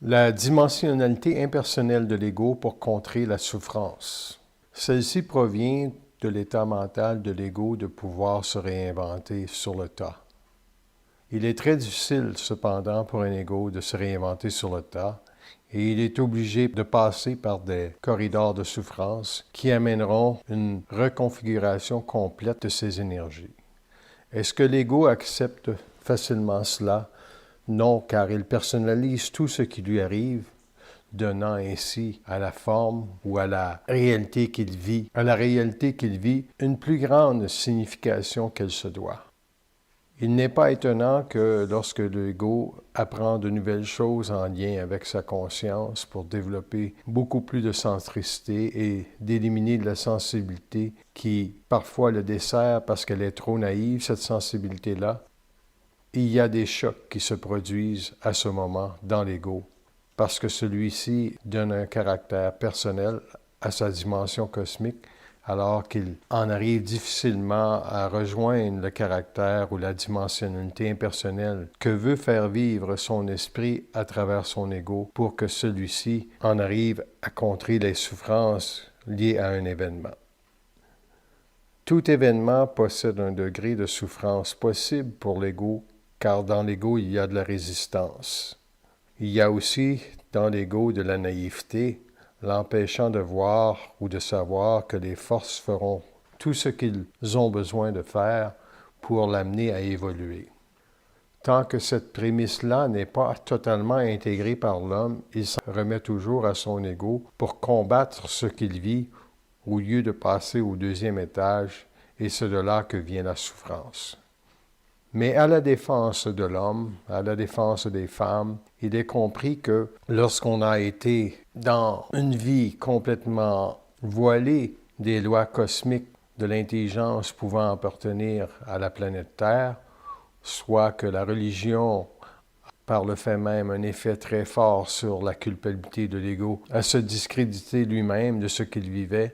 La dimensionnalité impersonnelle de l'ego pour contrer la souffrance. Celle-ci provient de l'état mental de l'ego de pouvoir se réinventer sur le tas. Il est très difficile, cependant, pour un ego de se réinventer sur le tas, et il est obligé de passer par des corridors de souffrance qui amèneront une reconfiguration complète de ses énergies. Est-ce que l'ego accepte facilement cela? Non, car il personnalise tout ce qui lui arrive, donnant ainsi à la forme ou à la réalité qu'il vit, une plus grande signification qu'elle se doit. Il n'est pas étonnant que lorsque l'ego apprend de nouvelles choses en lien avec sa conscience pour développer beaucoup plus de centricité et d'éliminer de la sensibilité qui parfois le dessert parce qu'elle est trop naïve, cette sensibilité-là, il y a des chocs qui se produisent à ce moment dans l'ego, parce que celui-ci donne un caractère personnel à sa dimension cosmique, alors qu'il en arrive difficilement à rejoindre le caractère ou la dimensionnalité impersonnelle que veut faire vivre son esprit à travers son ego pour que celui-ci en arrive à contrer les souffrances liées à un événement. Tout événement possède un degré de souffrance possible pour l'ego, car dans l'ego, il y a de la résistance. Il y a aussi dans l'ego de la naïveté, l'empêchant de voir ou de savoir que les forces feront tout ce qu'ils ont besoin de faire pour l'amener à évoluer. Tant que cette prémisse-là n'est pas totalement intégrée par l'homme, il s'en remet toujours à son ego pour combattre ce qu'il vit au lieu de passer au deuxième étage, et c'est de là que vient la souffrance. Mais à la défense de l'homme, à la défense des femmes, il est compris que lorsqu'on a été dans une vie complètement voilée des lois cosmiques de l'intelligence pouvant appartenir à la planète Terre, soit que la religion, par le fait même, un effet très fort sur la culpabilité de l'ego, à se discréditer lui-même de ce qu'il vivait,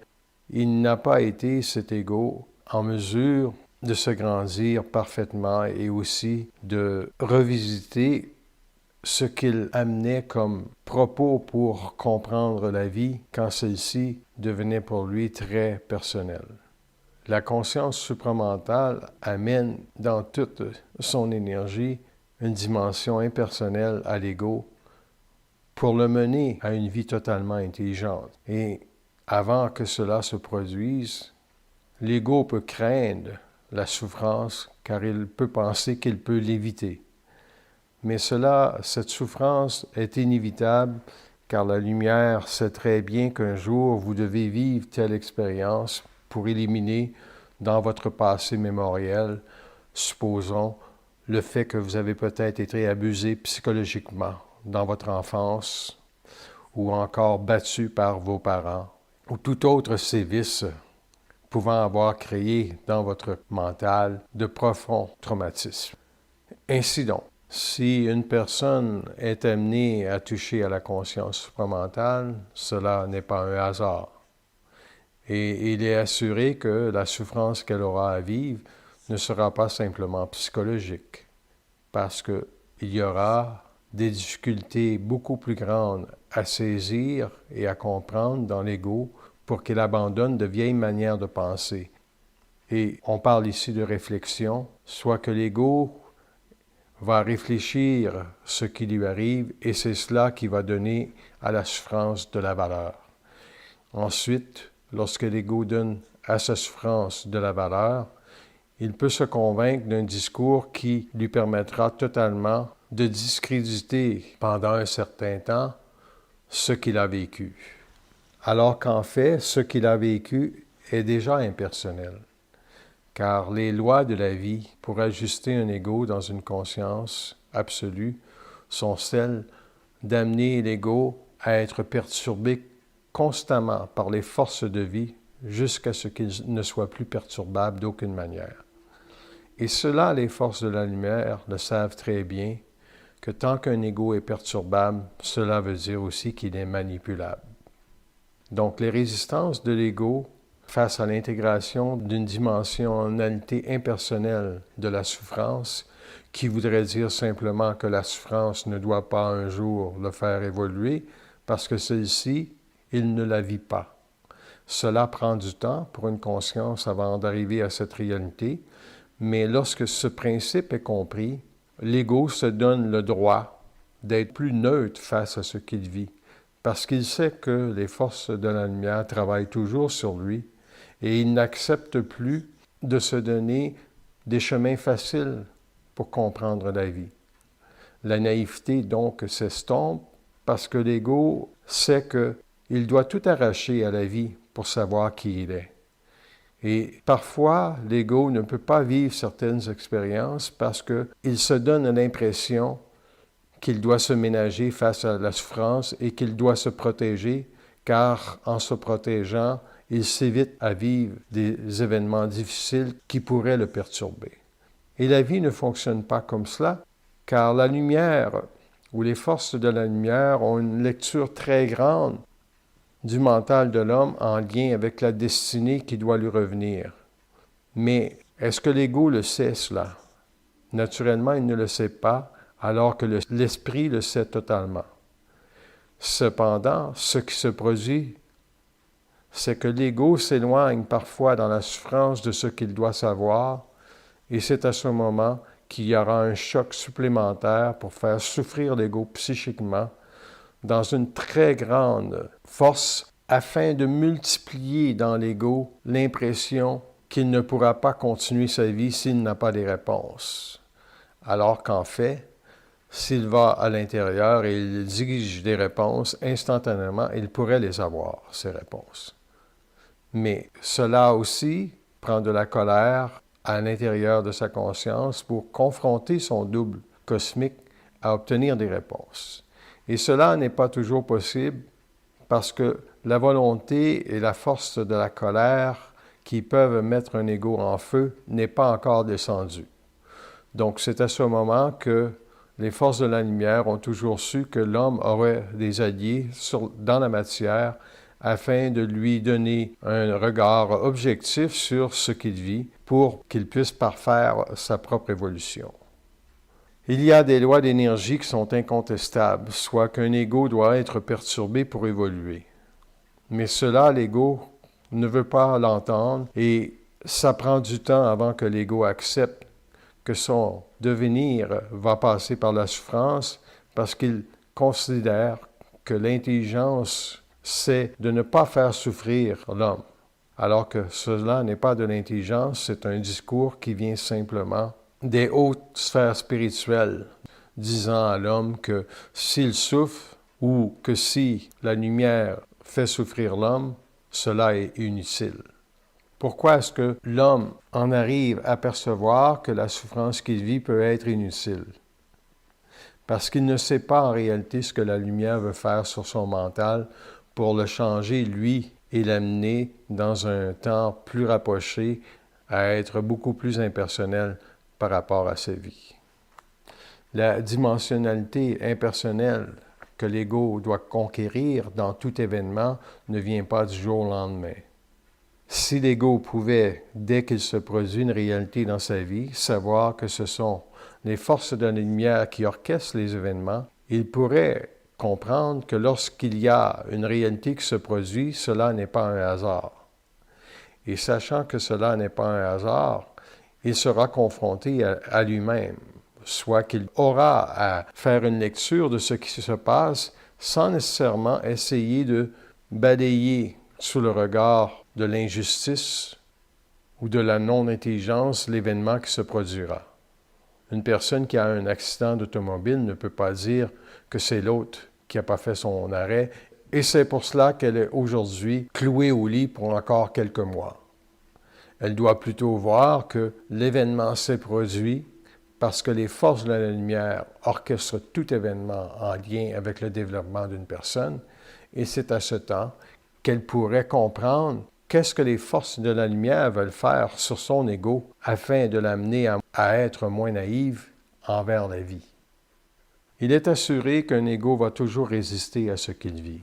il n'a pas été, cet ego, en mesure de se grandir parfaitement et aussi de revisiter ce qu'il amenait comme propos pour comprendre la vie quand celle-ci devenait pour lui très personnelle. La conscience supramentale amène dans toute son énergie une dimension impersonnelle à l'ego pour le mener à une vie totalement intelligente. Et avant que cela se produise, l'ego peut craindre la souffrance, car il peut penser qu'il peut l'éviter. Mais cette souffrance est inévitable, car la lumière sait très bien qu'un jour vous devez vivre telle expérience pour éliminer dans votre passé mémoriel, supposons, le fait que vous avez peut-être été abusé psychologiquement dans votre enfance, ou encore battu par vos parents, ou tout autre sévice pouvant avoir créé dans votre mental de profonds traumatismes. Ainsi donc, si une personne est amenée à toucher à la conscience supramentale, cela n'est pas un hasard. Et il est assuré que la souffrance qu'elle aura à vivre ne sera pas simplement psychologique, parce qu'il y aura des difficultés beaucoup plus grandes à saisir et à comprendre dans l'ego pour qu'il abandonne de vieilles manières de penser. Et on parle ici de réflexion, soit que l'ego va réfléchir ce qui lui arrive et c'est cela qui va donner à la souffrance de la valeur. Ensuite, lorsque l'ego donne à sa souffrance de la valeur, il peut se convaincre d'un discours qui lui permettra totalement de discréditer pendant un certain temps ce qu'il a vécu. Alors qu'en fait, ce qu'il a vécu est déjà impersonnel. Car les lois de la vie pour ajuster un ego dans une conscience absolue sont celles d'amener l'ego à être perturbé constamment par les forces de vie jusqu'à ce qu'il ne soit plus perturbable d'aucune manière. Et cela, les forces de la lumière le savent très bien, que tant qu'un ego est perturbable, cela veut dire aussi qu'il est manipulable. Donc, les résistances de l'ego face à l'intégration d'une dimensionnalité impersonnelle de la souffrance qui voudrait dire simplement que la souffrance ne doit pas un jour le faire évoluer, parce que celle-ci, il ne la vit pas. Cela prend du temps pour une conscience avant d'arriver à cette réalité, mais lorsque ce principe est compris, l'ego se donne le droit d'être plus neutre face à ce qu'il vit, parce qu'il sait que les forces de la lumière travaillent toujours sur lui, et il n'accepte plus de se donner des chemins faciles pour comprendre la vie. La naïveté, donc, s'estompe parce que l'ego sait qu'il doit tout arracher à la vie pour savoir qui il est. Et parfois, l'ego ne peut pas vivre certaines expériences parce qu'il se donne l'impression qu'il doit se ménager face à la souffrance et qu'il doit se protéger, car en se protégeant, il s'évite à vivre des événements difficiles qui pourraient le perturber. Et la vie ne fonctionne pas comme cela, car la lumière ou les forces de la lumière ont une lecture très grande du mental de l'homme en lien avec la destinée qui doit lui revenir. Mais est-ce que l'ego le sait cela? Naturellement, il ne le sait pas, alors que l'esprit le sait totalement. Cependant, ce qui se produit, c'est que l'ego s'éloigne parfois dans la souffrance de ce qu'il doit savoir, et c'est à ce moment qu'il y aura un choc supplémentaire pour faire souffrir l'ego psychiquement dans une très grande force afin de multiplier dans l'ego l'impression qu'il ne pourra pas continuer sa vie s'il n'a pas des réponses. Alors qu'en fait, s'il va à l'intérieur et il exige des réponses, instantanément, il pourrait les avoir, ces réponses. Mais cela aussi prend de la colère à l'intérieur de sa conscience pour confronter son double cosmique à obtenir des réponses. Et cela n'est pas toujours possible parce que la volonté et la force de la colère qui peuvent mettre un ego en feu n'est pas encore descendue. Donc c'est à ce moment que les forces de la lumière ont toujours su que l'homme aurait des alliés dans la matière afin de lui donner un regard objectif sur ce qu'il vit pour qu'il puisse parfaire sa propre évolution. Il y a des lois d'énergie qui sont incontestables, soit qu'un ego doit être perturbé pour évoluer. Mais cela, l'ego ne veut pas l'entendre et ça prend du temps avant que l'ego accepte que son devenir va passer par la souffrance parce qu'il considère que l'intelligence, c'est de ne pas faire souffrir l'homme. Alors que cela n'est pas de l'intelligence, c'est un discours qui vient simplement des hautes sphères spirituelles, disant à l'homme que s'il souffre ou que si la lumière fait souffrir l'homme, cela est inutile. Pourquoi est-ce que l'homme en arrive à percevoir que la souffrance qu'il vit peut être inutile? Parce qu'il ne sait pas en réalité ce que la lumière veut faire sur son mental pour le changer, lui, et l'amener dans un temps plus rapproché à être beaucoup plus impersonnel par rapport à sa vie. La dimensionnalité impersonnelle que l'ego doit conquérir dans tout événement ne vient pas du jour au lendemain. Si l'ego pouvait, dès qu'il se produit une réalité dans sa vie, savoir que ce sont les forces de la lumière qui orchestrent les événements, il pourrait comprendre que lorsqu'il y a une réalité qui se produit, cela n'est pas un hasard. Et sachant que cela n'est pas un hasard, il sera confronté à lui-même, soit qu'il aura à faire une lecture de ce qui se passe sans nécessairement essayer de balayer sous le regard de l'injustice ou de la non-intelligence l'événement qui se produira. Une personne qui a un accident d'automobile ne peut pas dire que c'est l'autre qui n'a pas fait son arrêt, et c'est pour cela qu'elle est aujourd'hui clouée au lit pour encore quelques mois. Elle doit plutôt voir que l'événement s'est produit parce que les forces de la lumière orchestrent tout événement en lien avec le développement d'une personne, et c'est à ce temps qu'elle pourrait comprendre qu'est-ce que les forces de la lumière veulent faire sur son ego afin de l'amener à être moins naïve envers la vie. Il est assuré qu'un ego va toujours résister à ce qu'il vit,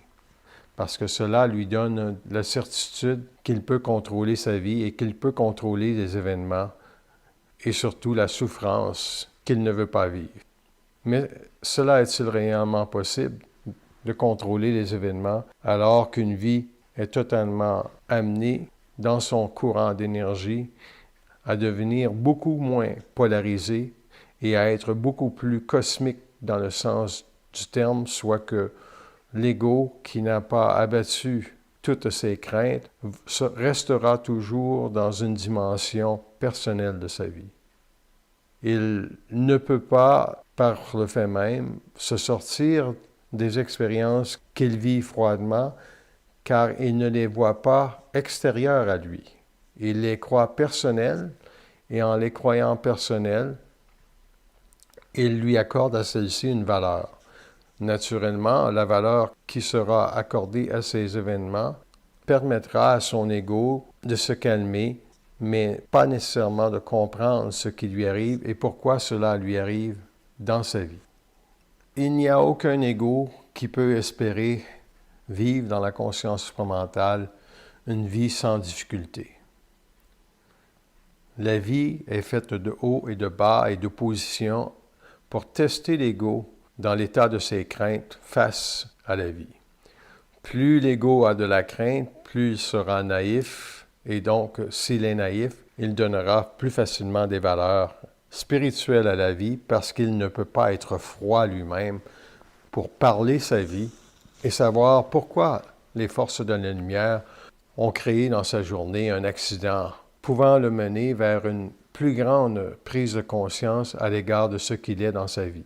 parce que cela lui donne la certitude qu'il peut contrôler sa vie et qu'il peut contrôler les événements et surtout la souffrance qu'il ne veut pas vivre. Mais cela est-il réellement possible de contrôler les événements alors qu'une vie est totalement amenée dans son courant d'énergie à devenir beaucoup moins polarisée et à être beaucoup plus cosmique dans le sens du terme, soit que l'ego qui n'a pas abattu toutes ses craintes restera toujours dans une dimension personnelle de sa vie. Il ne peut pas, par le fait même, se sortir des expériences qu'il vit froidement, car il ne les voit pas extérieures à lui. Il les croit personnelles, et en les croyant personnelles, il lui accorde à celle-ci une valeur. Naturellement, la valeur qui sera accordée à ces événements permettra à son ego de se calmer, mais pas nécessairement de comprendre ce qui lui arrive et pourquoi cela lui arrive dans sa vie. Il n'y a aucun ego qui peut espérer vivre dans la conscience supramentale une vie sans difficulté. La vie est faite de haut et de bas et d'opposition pour tester l'ego dans l'état de ses craintes face à la vie. Plus l'ego a de la crainte, plus il sera naïf, et donc, s'il est naïf, il donnera plus facilement des valeurs spirituelles à la vie parce qu'il ne peut pas être froid lui-même pour parler sa vie et savoir pourquoi les forces de la lumière ont créé dans sa journée un accident pouvant le mener vers une plus grande prise de conscience à l'égard de ce qu'il est dans sa vie.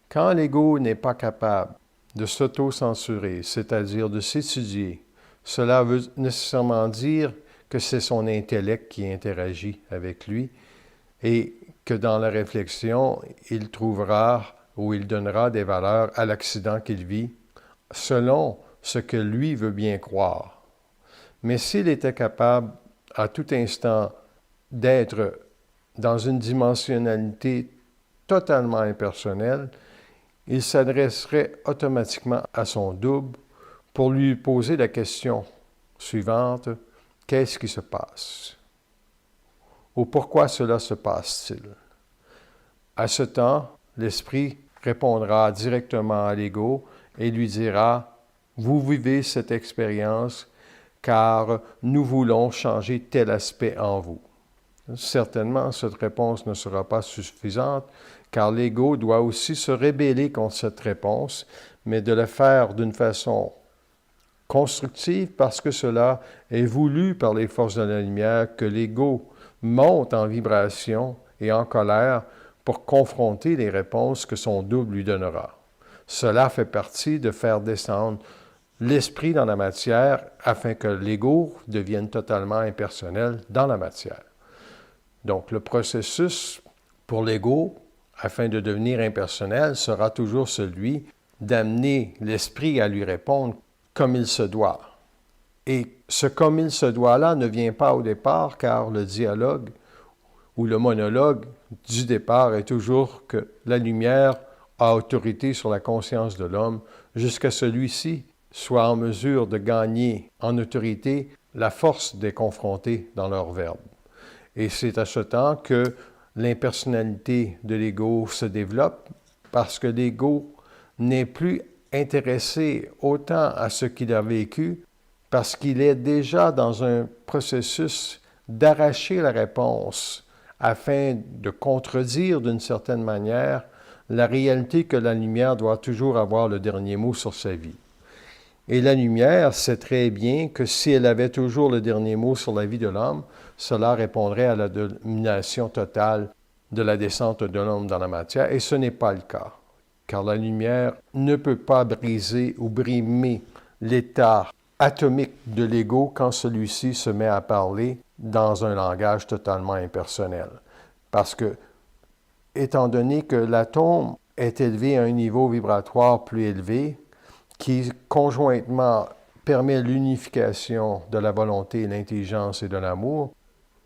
Quand l'ego n'est pas capable de s'auto-censurer, c'est-à-dire de s'étudier, cela veut nécessairement dire que c'est son intellect qui interagit avec lui et que dans la réflexion, il trouvera ou il donnera des valeurs à l'accident qu'il vit selon ce que lui veut bien croire. Mais s'il était capable à tout instant d'être dans une dimensionnalité totalement impersonnelle, il s'adresserait automatiquement à son double pour lui poser la question suivante: qu'est-ce qui se passe? Ou pourquoi cela se passe-t-il? À ce temps, l'esprit répondra directement à l'ego et lui dira: vous vivez cette expérience car nous voulons changer tel aspect en vous. Certainement, cette réponse ne sera pas suffisante, car l'ego doit aussi se rebeller contre cette réponse, mais de le faire d'une façon constructive parce que cela est voulu par les forces de la lumière, que l'ego monte en vibration et en colère pour confronter les réponses que son double lui donnera. Cela fait partie de faire descendre l'esprit dans la matière afin que l'ego devienne totalement impersonnel dans la matière. Donc, le processus pour l'ego, afin de devenir impersonnel, sera toujours celui d'amener l'esprit à lui répondre comme il se doit. Et ce comme il se doit-là ne vient pas au départ, car le dialogue ou le monologue du départ est toujours que la lumière a autorité sur la conscience de l'homme jusqu'à celui-ci soit en mesure de gagner en autorité la force des confrontés dans leur verbe. Et c'est à ce temps que l'impersonnalité de l'ego se développe parce que l'ego n'est plus intéressé autant à ce qu'il a vécu parce qu'il est déjà dans un processus d'arracher la réponse afin de contredire d'une certaine manière la réalité que la lumière doit toujours avoir le dernier mot sur sa vie. Et la lumière sait très bien que si elle avait toujours le dernier mot sur la vie de l'homme, cela répondrait à la domination totale de la descente de l'homme dans la matière, et ce n'est pas le cas, car la lumière ne peut pas briser ou brimer l'état atomique de l'ego quand celui-ci se met à parler dans un langage totalement impersonnel. Parce que, étant donné que l'atome est élevé à un niveau vibratoire plus élevé, qui conjointement permet l'unification de la volonté, l'intelligence et de l'amour,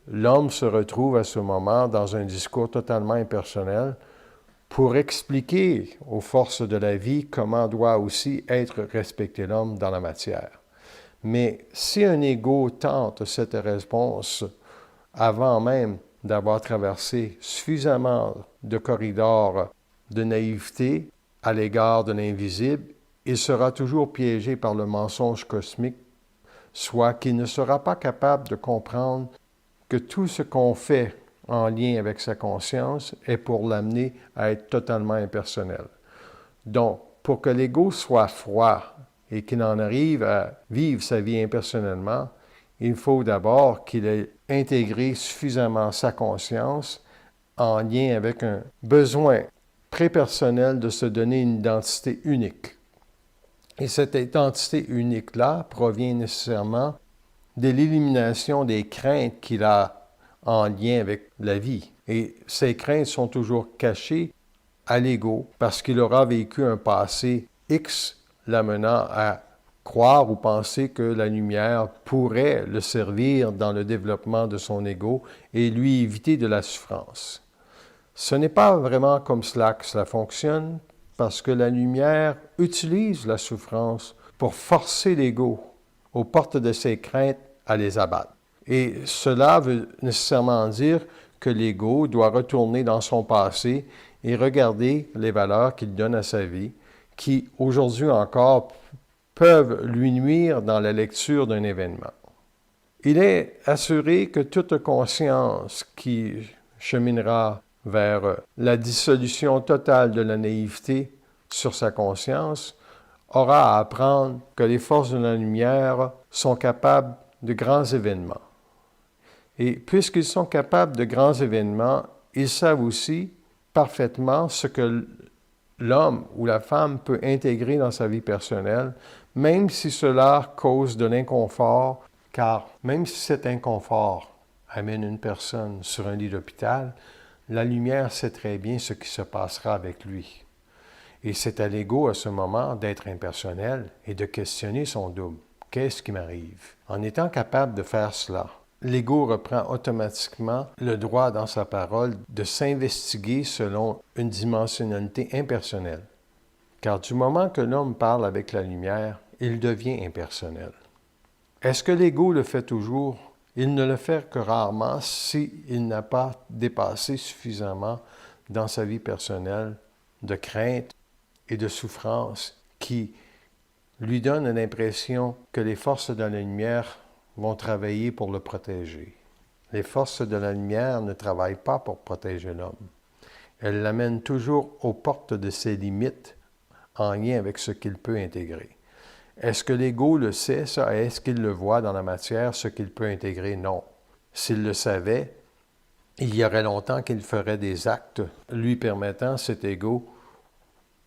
l'homme se retrouve à ce moment dans un discours totalement impersonnel pour expliquer aux forces de la vie comment doit aussi être respecté l'homme dans la matière. Mais si un ego tente cette réponse avant même d'avoir traversé suffisamment de corridors de naïveté à l'égard de l'invisible, il sera toujours piégé par le mensonge cosmique, soit qu'il ne sera pas capable de comprendre que tout ce qu'on fait en lien avec sa conscience est pour l'amener à être totalement impersonnel. Donc, pour que l'ego soit froid et qu'il en arrive à vivre sa vie impersonnellement, il faut d'abord qu'il ait intégré suffisamment sa conscience en lien avec un besoin très-personnel de se donner une identité unique. Et cette identité unique-là provient nécessairement de l'élimination des craintes qu'il a en lien avec la vie. Et ces craintes sont toujours cachées à l'ego parce qu'il aura vécu un passé X l'amenant à croire ou penser que la lumière pourrait le servir dans le développement de son ego et lui éviter de la souffrance. Ce n'est pas vraiment comme cela que cela fonctionne parce que la lumière utilise la souffrance pour forcer l'ego aux portes de ses craintes à les abattre. Et cela veut nécessairement dire que l'ego doit retourner dans son passé et regarder les valeurs qu'il donne à sa vie, qui aujourd'hui encore peuvent lui nuire dans la lecture d'un événement. Il est assuré que toute conscience qui cheminera vers la dissolution totale de la naïveté sur sa conscience aura à apprendre que les forces de la lumière sont capables de grands événements. Et puisqu'ils sont capables de grands événements, ils savent aussi parfaitement ce que l'homme ou la femme peut intégrer dans sa vie personnelle, même si cela cause de l'inconfort, car même si cet inconfort amène une personne sur un lit d'hôpital, la lumière sait très bien ce qui se passera avec lui. Et c'est à l'ego à ce moment d'être impersonnel et de questionner son double. Qu'est-ce qui m'arrive? En étant capable de faire cela, l'ego reprend automatiquement le droit dans sa parole de s'investiguer selon une dimensionnalité impersonnelle. Car du moment que l'homme parle avec la lumière, il devient impersonnel. Est-ce que l'ego le fait toujours? Il ne le fait que rarement s'il n'a pas dépassé suffisamment dans sa vie personnelle de crainte et de souffrance qui lui donnent l'impression que les forces de la lumière vont travailler pour le protéger. Les forces de la lumière ne travaillent pas pour protéger l'homme. Elles l'amènent toujours aux portes de ses limites en lien avec ce qu'il peut intégrer. Est-ce que l'ego le sait, ça? Est-ce qu'il le voit dans la matière, ce qu'il peut intégrer? Non. S'il le savait, il y aurait longtemps qu'il ferait des actes lui permettant, cet ego,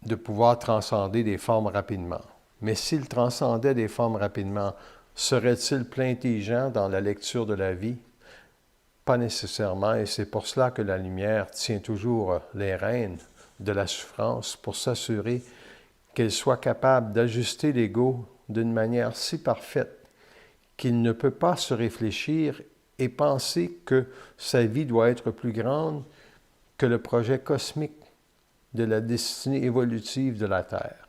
de pouvoir transcender des formes rapidement. Mais s'il transcendait des formes rapidement, serait-il plein intelligent dans la lecture de la vie? Pas nécessairement, et c'est pour cela que la lumière tient toujours les rênes de la souffrance pour s'assurer qu'elle soit capable d'ajuster l'ego d'une manière si parfaite qu'il ne peut pas se réfléchir et penser que sa vie doit être plus grande que le projet cosmique de la destinée évolutive de la Terre.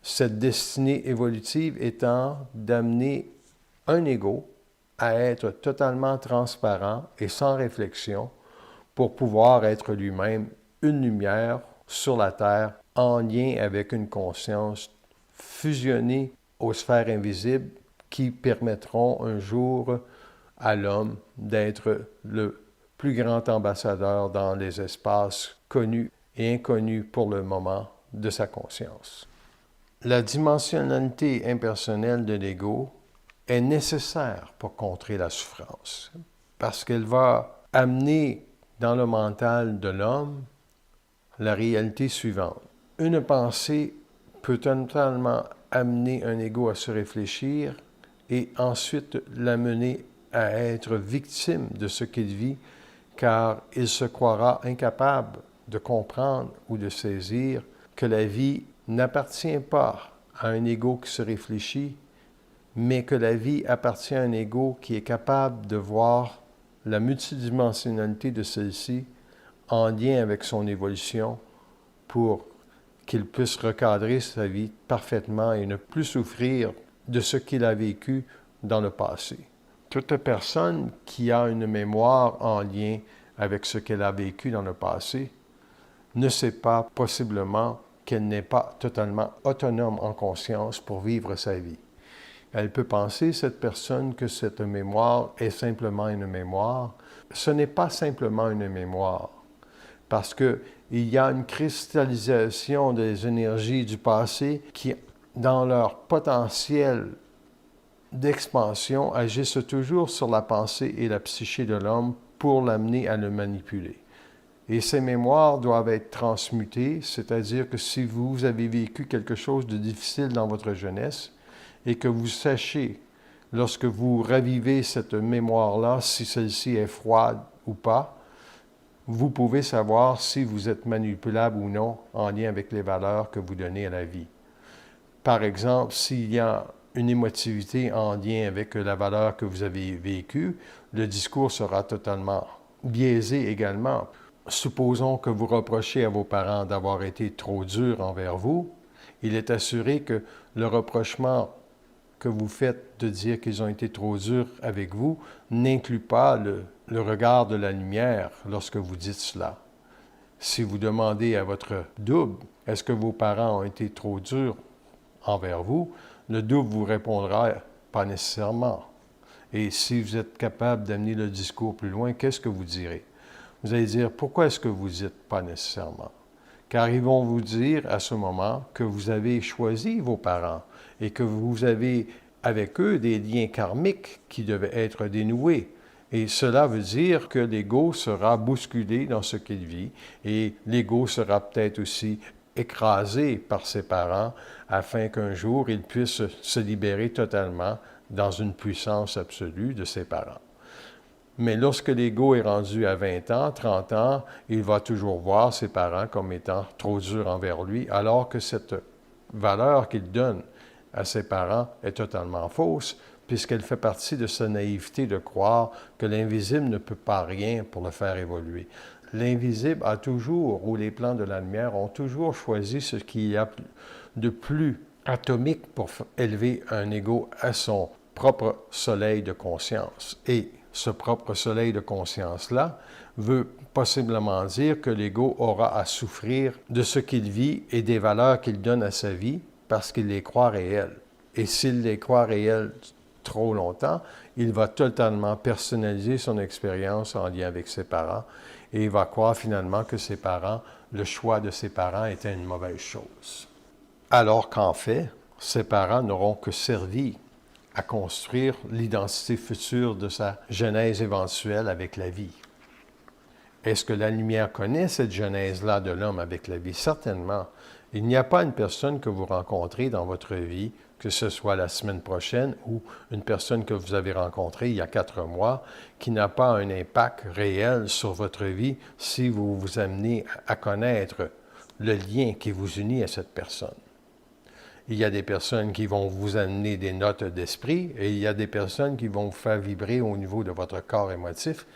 Cette destinée évolutive étant d'amener un ego à être totalement transparent et sans réflexion pour pouvoir être lui-même une lumière sur la Terre en lien avec une conscience fusionnée aux sphères invisibles qui permettront un jour à l'homme d'être le plus grand ambassadeur dans les espaces connus et inconnus pour le moment de sa conscience. La dimensionnalité impersonnelle de l'ego est nécessaire pour contrer la souffrance, parce qu'elle va amener dans le mental de l'homme la réalité suivante. Une pensée peut totalement amener un ego à se réfléchir et ensuite l'amener à être victime de ce qu'il vit, car il se croira incapable de comprendre ou de saisir que la vie n'appartient pas à un ego qui se réfléchit, mais que la vie appartient à un ego qui est capable de voir la multidimensionnalité de celle-ci en lien avec son évolution pour qu'il puisse recadrer sa vie parfaitement et ne plus souffrir de ce qu'il a vécu dans le passé. Toute personne qui a une mémoire en lien avec ce qu'elle a vécu dans le passé ne sait pas possiblement qu'elle n'est pas totalement autonome en conscience pour vivre sa vie. Elle peut penser, cette personne, que cette mémoire est simplement une mémoire. Ce n'est pas simplement une mémoire, parce qu'il y a une cristallisation des énergies du passé qui, dans leur potentiel d'expansion, agissent toujours sur la pensée et la psyché de l'homme pour l'amener à le manipuler. Et ces mémoires doivent être transmutées, c'est-à-dire que si vous avez vécu quelque chose de difficile dans votre jeunesse et que vous sachez, lorsque vous ravivez cette mémoire-là, si celle-ci est froide ou pas, vous pouvez savoir si vous êtes manipulable ou non en lien avec les valeurs que vous donnez à la vie. Par exemple, s'il y a une émotivité en lien avec la valeur que vous avez vécue, le discours sera totalement biaisé également. Supposons que vous reprochez à vos parents d'avoir été trop durs envers vous. Il est assuré que le reprochement que vous faites de dire qu'ils ont été trop durs avec vous n'inclut pas le regard de la lumière lorsque vous dites cela. Si vous demandez à votre double, est-ce que vos parents ont été trop durs envers vous, le double vous répondra pas nécessairement. Et si vous êtes capable d'amener le discours plus loin, qu'est-ce que vous direz? Vous allez dire, pourquoi est-ce que vous dites pas nécessairement? Car ils vont vous dire à ce moment que vous avez choisi vos parents et que vous avez avec eux des liens karmiques qui devaient être dénoués. Et cela veut dire que l'ego sera bousculé dans ce qu'il vit et l'ego sera peut-être aussi écrasé par ses parents afin qu'un jour il puisse se libérer totalement dans une puissance absolue de ses parents. Mais lorsque l'ego est rendu à 20 ans, 30 ans, il va toujours voir ses parents comme étant trop durs envers lui, alors que cette valeur qu'il donne à ses parents est totalement fausse, puisqu'elle fait partie de sa naïveté de croire que l'invisible ne peut pas rien pour le faire évoluer. L'invisible a toujours, ou les plans de la lumière ont toujours choisi ce qu'il y a de plus atomique pour élever un ego à son propre soleil de conscience. Et ce propre soleil de conscience-là veut possiblement dire que l'ego aura à souffrir de ce qu'il vit et des valeurs qu'il donne à sa vie parce qu'il les croit réelles. Et s'il les croit réelles trop longtemps, il va totalement personnaliser son expérience en lien avec ses parents et il va croire finalement que ses parents, le choix de ses parents était une mauvaise chose. Alors qu'en fait, ses parents n'auront que servi à construire l'identité future de sa genèse éventuelle avec la vie. Est-ce que la lumière connaît cette genèse-là de l'homme avec la vie? Certainement. Il n'y a pas une personne que vous rencontrez dans votre vie, que ce soit la semaine prochaine ou une personne que vous avez rencontrée il y a 4 mois, qui n'a pas un impact réel sur votre vie si vous vous amenez à connaître le lien qui vous unit à cette personne. Il y a des personnes qui vont vous amener des notes d'esprit et il y a des personnes qui vont vous faire vibrer au niveau de votre corps émotif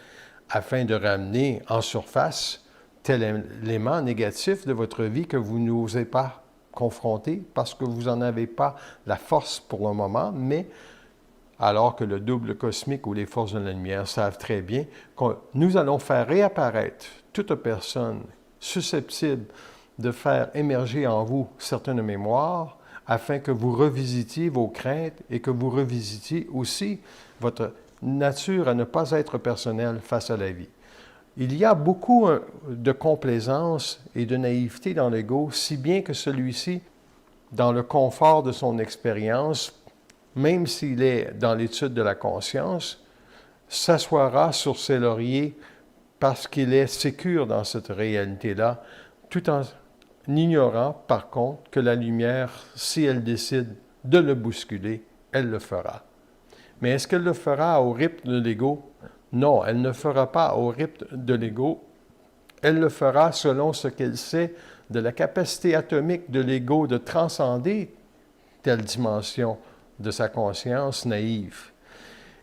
afin de ramener en surface tel élément négatif de votre vie que vous n'osez pas confronter parce que vous n'en avez pas la force pour le moment, mais alors que le double cosmique ou les forces de la lumière savent très bien que nous allons faire réapparaître toute personne susceptible de faire émerger en vous certaines mémoires afin que vous revisitiez vos craintes et que vous revisitiez aussi votre nature à ne pas être personnelle face à la vie. Il y a beaucoup de complaisance et de naïveté dans l'ego, si bien que celui-ci, dans le confort de son expérience, même s'il est dans l'étude de la conscience, s'assoira sur ses lauriers parce qu'il est sécure dans cette réalité-là, tout en ignorant par contre que la lumière, si elle décide de le bousculer, elle le fera. Mais est-ce qu'elle le fera au rythme de l'ego? Non, elle ne fera pas au rythme de l'ego. Elle le fera selon ce qu'elle sait de la capacité atomique de l'ego de transcender telle dimension de sa conscience naïve.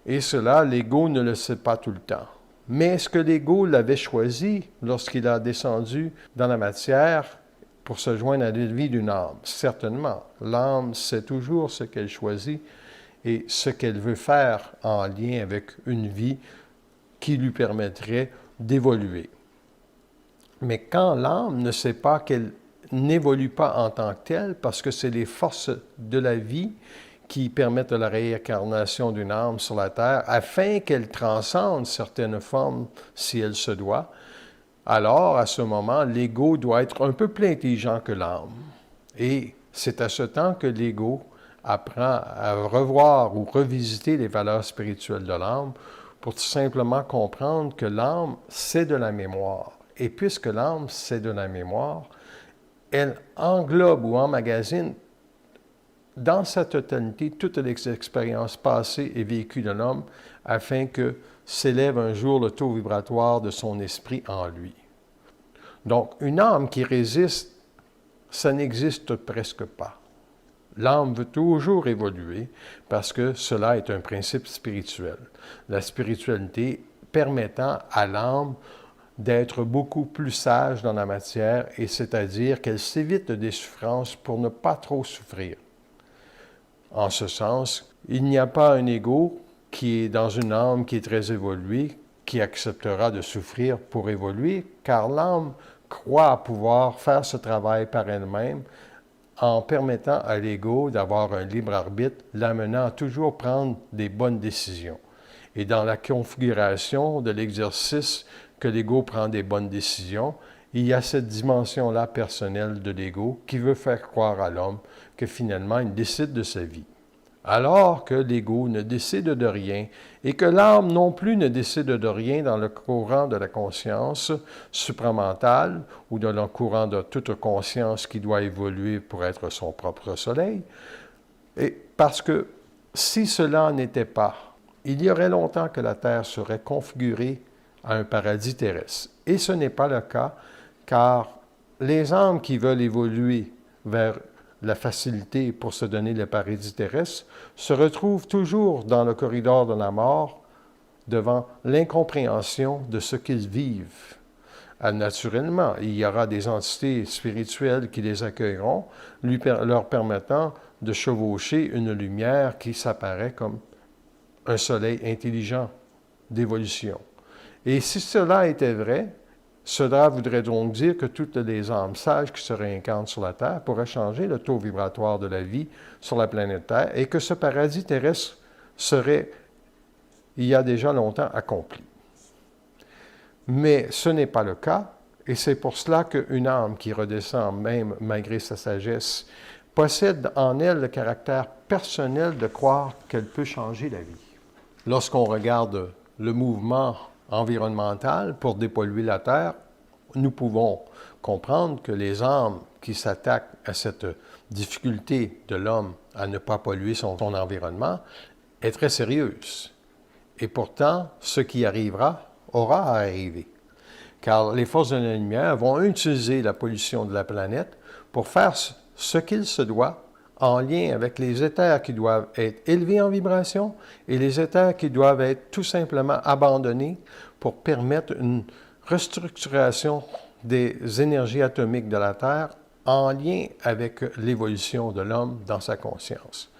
Et cela, l'ego ne le sait pas tout le temps. Mais est-ce que l'ego l'avait choisi lorsqu'il a descendu dans la matière pour se joindre à la vie d'une âme? Certainement. L'âme sait toujours ce qu'elle choisit et ce qu'elle veut faire en lien avec une vie qui lui permettrait d'évoluer. Mais quand l'âme ne sait pas qu'elle n'évolue pas en tant que telle, parce que c'est les forces de la vie qui permettent la réincarnation d'une âme sur la terre, afin qu'elle transcende certaines formes si elle se doit, alors à ce moment, l'ego doit être un peu plus intelligent que l'âme. Et c'est à ce temps que l'ego apprend à revoir ou revisiter les valeurs spirituelles de l'âme pour tout simplement comprendre que l'âme, c'est de la mémoire. Et puisque l'âme, c'est de la mémoire, elle englobe ou emmagasine dans sa totalité toutes les expériences passées et vécues de l'homme afin que s'élève un jour le taux vibratoire de son esprit en lui. Donc, une âme qui résiste, ça n'existe presque pas. L'âme veut toujours évoluer parce que cela est un principe spirituel. La spiritualité permettant à l'âme d'être beaucoup plus sage dans la matière, et c'est-à-dire qu'elle s'évite des souffrances pour ne pas trop souffrir. En ce sens, il n'y a pas un ego qui est dans une âme qui est très évoluée, qui acceptera de souffrir pour évoluer, car l'âme croit pouvoir faire ce travail par elle-même en permettant à l'ego d'avoir un libre arbitre, l'amenant à toujours prendre des bonnes décisions. Et dans la configuration de l'exercice que l'ego prend des bonnes décisions, il y a cette dimension-là personnelle de l'ego qui veut faire croire à l'homme que finalement il décide de sa vie. Alors que l'ego ne décide de rien et que l'âme non plus ne décide de rien dans le courant de la conscience supramentale ou dans le courant de toute conscience qui doit évoluer pour être son propre soleil. Et parce que si cela n'était pas, il y aurait longtemps que la Terre serait configurée à un paradis terrestre. Et ce n'est pas le cas, car les âmes qui veulent évoluer vers la facilité pour se donner le paradis terrestre se retrouvent toujours dans le corridor de la mort devant l'incompréhension de ce qu'ils vivent. Naturellement, il y aura des entités spirituelles qui les accueilleront, leur permettant de chevaucher une lumière qui s'apparaît comme un soleil intelligent d'évolution. Et si cela était vrai, cela voudrait donc dire que toutes les âmes sages qui se réincarnent sur la Terre pourraient changer le taux vibratoire de la vie sur la planète Terre et que ce paradis terrestre serait, il y a déjà longtemps, accompli. Mais ce n'est pas le cas, et c'est pour cela qu'une âme qui redescend, même malgré sa sagesse, possède en elle le caractère personnel de croire qu'elle peut changer la vie. Lorsqu'on regarde le mouvement environnemental pour dépolluer la Terre, nous pouvons comprendre que les âmes qui s'attaquent à cette difficulté de l'homme à ne pas polluer son environnement est très sérieuse. Et pourtant, ce qui arrivera aura à arriver. Car les forces de la lumière vont utiliser la pollution de la planète pour faire ce qu'il se doit en lien avec les éthers qui doivent être élevés en vibration et les éthers qui doivent être tout simplement abandonnés pour permettre une restructuration des énergies atomiques de la Terre en lien avec l'évolution de l'homme dans sa conscience.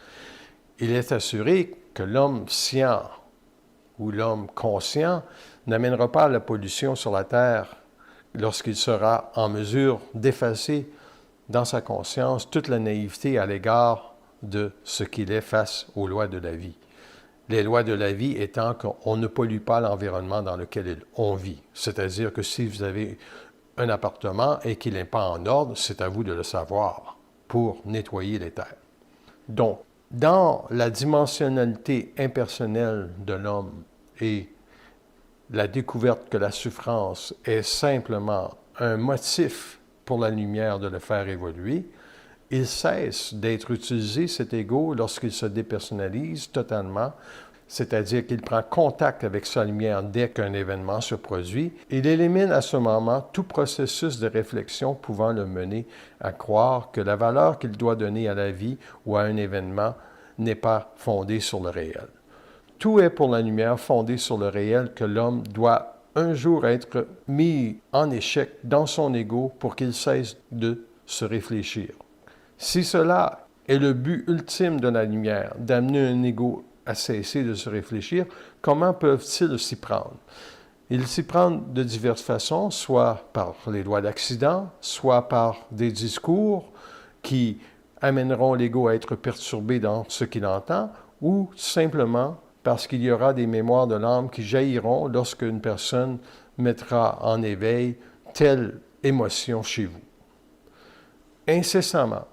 Il est assuré que l'homme scient ou l'homme conscient n'amènera pas la pollution sur la Terre lorsqu'il sera en mesure d'effacer dans sa conscience toute la naïveté à l'égard de ce qu'il est face aux lois de la vie. Les lois de la vie étant qu'on ne pollue pas l'environnement dans lequel on vit. C'est-à-dire que si vous avez un appartement et qu'il n'est pas en ordre, c'est à vous de le savoir pour nettoyer les terres. Donc, dans la dimensionnalité impersonnelle de l'homme et la découverte que la souffrance est simplement un motif pour la lumière de le faire évoluer, il cesse d'être utilisé, cet ego, lorsqu'il se dépersonnalise totalement, c'est-à-dire qu'il prend contact avec sa lumière dès qu'un événement se produit. Il élimine à ce moment tout processus de réflexion pouvant le mener à croire que la valeur qu'il doit donner à la vie ou à un événement n'est pas fondée sur le réel. Tout est pour la lumière fondé sur le réel que l'homme doit un jour être mis en échec dans son ego pour qu'il cesse de se réfléchir. Si cela est le but ultime de la lumière, d'amener un ego à cesser de se réfléchir, comment peuvent-ils s'y prendre? Ils s'y prennent de diverses façons, soit par les lois d'accident, soit par des discours qui amèneront l'ego à être perturbé dans ce qu'il entend, ou simplement parce qu'il y aura des mémoires de l'âme qui jailliront lorsque une personne mettra en éveil telle émotion chez vous. Incessamment,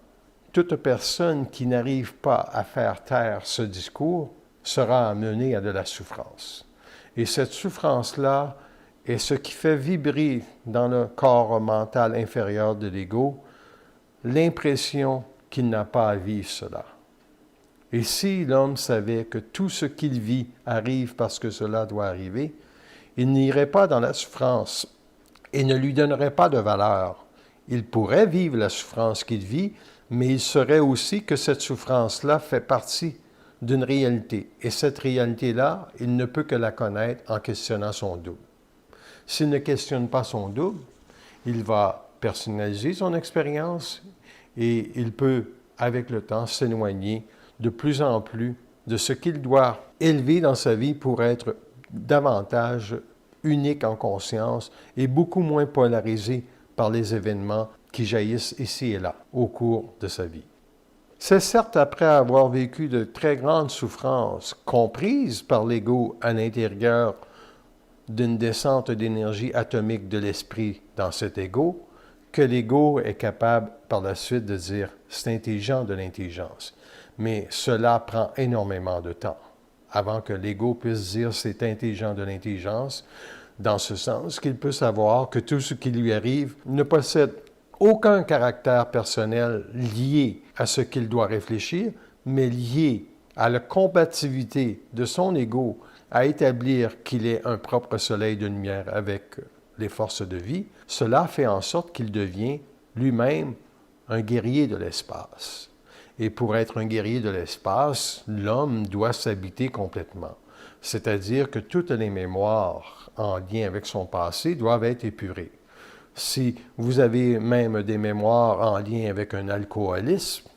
toute personne qui n'arrive pas à faire taire ce discours sera amenée à de la souffrance. Et cette souffrance-là est ce qui fait vibrer dans le corps mental inférieur de l'ego l'impression qu'il n'a pas à vivre cela. Et si l'homme savait que tout ce qu'il vit arrive parce que cela doit arriver, il n'irait pas dans la souffrance et ne lui donnerait pas de valeur. Il pourrait vivre la souffrance qu'il vit, mais il saurait aussi que cette souffrance-là fait partie d'une réalité. Et cette réalité-là, il ne peut que la connaître en questionnant son double. S'il ne questionne pas son double, il va personnaliser son expérience et il peut, avec le temps, s'éloigner de plus en plus de ce qu'il doit élever dans sa vie pour être davantage unique en conscience et beaucoup moins polarisé par les événements qui jaillissent ici et là au cours de sa vie. C'est certes après avoir vécu de très grandes souffrances comprises par l'ego à l'intérieur d'une descente d'énergie atomique de l'esprit dans cet ego que l'ego est capable par la suite de dire « c'est intelligent de l'intelligence ». Mais cela prend énormément de temps avant que l'ego puisse dire « c'est intelligent de l'intelligence », dans ce sens qu'il peut savoir que tout ce qui lui arrive ne possède aucun caractère personnel lié à ce qu'il doit réfléchir, mais lié à la compatibilité de son ego à établir qu'il est un propre soleil de lumière avec les forces de vie. Cela fait en sorte qu'il devient lui-même un guerrier de l'espace. Et pour être un guerrier de l'espace, l'homme doit s'habiter complètement. C'est-à-dire que toutes les mémoires en lien avec son passé doivent être épurées. Si vous avez même des mémoires en lien avec un alcoolisme,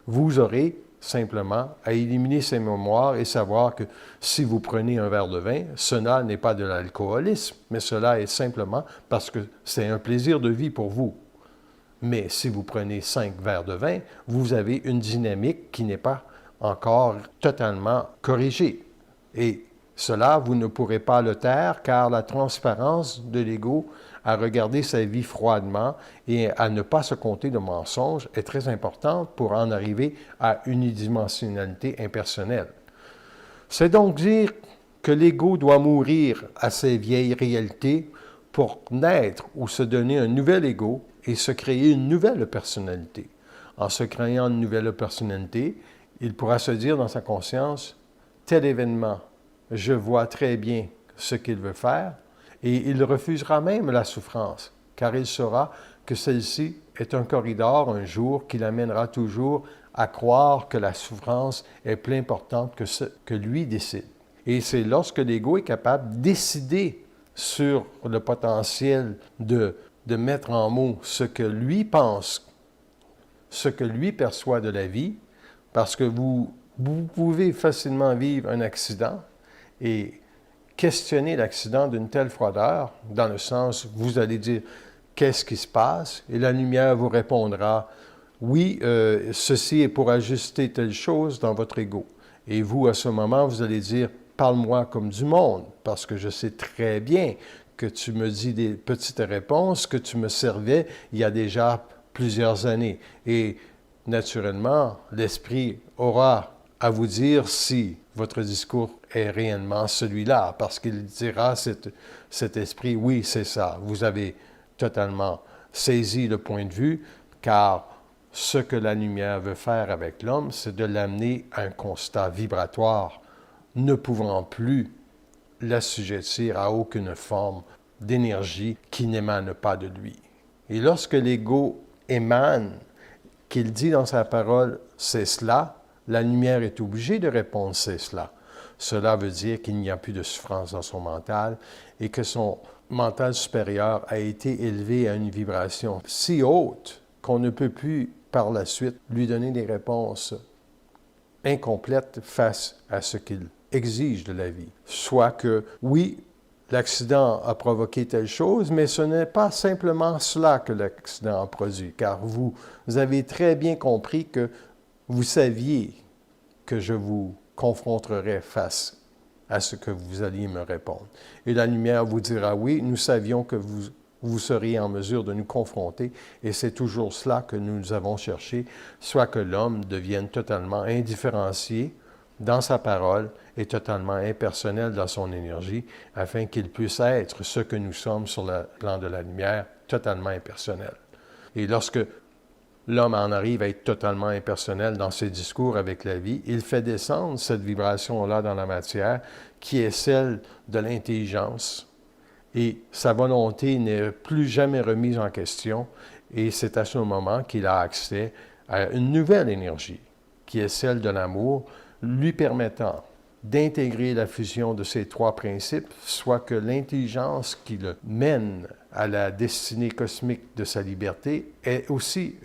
vous aurez simplement à éliminer ces mémoires et savoir que si vous prenez un verre de vin, cela n'est pas de l'alcoolisme, mais cela est simplement parce que c'est un plaisir de vie pour vous. Mais si vous prenez 5 verres de vin, vous avez une dynamique qui n'est pas encore totalement corrigée. Et cela, vous ne pourrez pas le taire car la transparence de l'ego à regarder sa vie froidement et à ne pas se compter de mensonges est très importante pour en arriver à une unidimensionnalité impersonnelle. C'est donc dire que l'ego doit mourir à ses vieilles réalités pour naître ou se donner un nouvel ego et se créer une nouvelle personnalité. En se créant une nouvelle personnalité, il pourra se dire dans sa conscience, tel événement, je vois très bien ce qu'il veut faire, et il refusera même la souffrance, car il saura que celle-ci est un corridor un jour qui l'amènera toujours à croire que la souffrance est plus importante que ce que lui décide. Et c'est lorsque l'ego est capable de décider sur le potentiel de mettre en mots ce que lui pense, ce que lui perçoit de la vie, parce que vous pouvez facilement vivre un accident et questionner l'accident d'une telle froideur, dans le sens, vous allez dire, qu'est-ce qui se passe? Et la lumière vous répondra, oui, ceci est pour ajuster telle chose dans votre ego. Et vous, à ce moment, vous allez dire, parle-moi comme du monde, parce que je sais très bien que tu me dis des petites réponses que tu me servais il y a déjà plusieurs années. Et naturellement, l'esprit aura à vous dire si votre discours est réellement celui-là, parce qu'il dira, cet esprit, oui, c'est ça, vous avez totalement saisi le point de vue, car ce que la lumière veut faire avec l'homme, c'est de l'amener à un constat vibratoire, ne pouvant plus l'assujettir à aucune forme d'énergie qui n'émane pas de lui. Et lorsque l'ego émane, qu'il dit dans sa parole, c'est cela, la lumière est obligée de répondre, c'est cela. Cela veut dire qu'il n'y a plus de souffrance dans son mental et que son mental supérieur a été élevé à une vibration si haute qu'on ne peut plus par la suite lui donner des réponses incomplètes face à ce qu'il exige de la vie. Soit que, oui, l'accident a provoqué telle chose, mais ce n'est pas simplement cela que l'accident a produit, car vous avez très bien compris que vous saviez que je vous confronterais face à ce que vous alliez me répondre. Et la lumière vous dira, oui, nous savions que vous seriez en mesure de nous confronter, et c'est toujours cela que nous avons cherché, soit que l'homme devienne totalement indifférencié dans sa parole et totalement impersonnel dans son énergie, afin qu'il puisse être ce que nous sommes sur le plan de la lumière, totalement impersonnel. Et lorsque l'homme en arrive à être totalement impersonnel dans ses discours avec la vie, il fait descendre cette vibration-là dans la matière, qui est celle de l'intelligence, et sa volonté n'est plus jamais remise en question, et c'est à ce moment qu'il a accès à une nouvelle énergie, qui est celle de l'amour, lui permettant d'intégrer la fusion de ces trois principes, soit que l'intelligence qui le mène à la destinée cosmique de sa liberté est aussi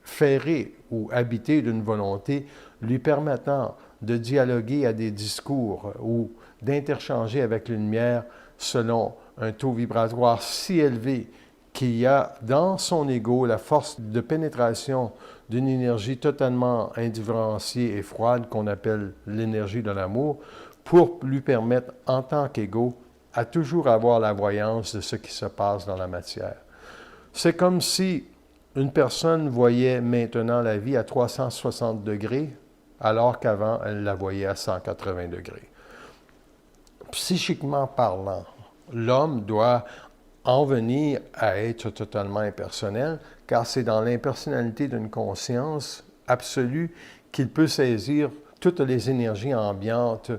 ferrée ou habitée d'une volonté lui permettant de dialoguer à des discours ou d'interchanger avec la lumière selon un taux vibratoire si élevé qu'il y a dans son ego la force de pénétration d'une énergie totalement indifférenciée et froide qu'on appelle l'énergie de l'amour, pour lui permettre, en tant qu'ego, à toujours avoir la voyance de ce qui se passe dans la matière. C'est comme si une personne voyait maintenant la vie à 360 degrés, alors qu'avant, elle la voyait à 180 degrés. Psychiquement parlant, l'homme doit en venir à être totalement impersonnel, car c'est dans l'impersonnalité d'une conscience absolue qu'il peut saisir toutes les énergies ambiantes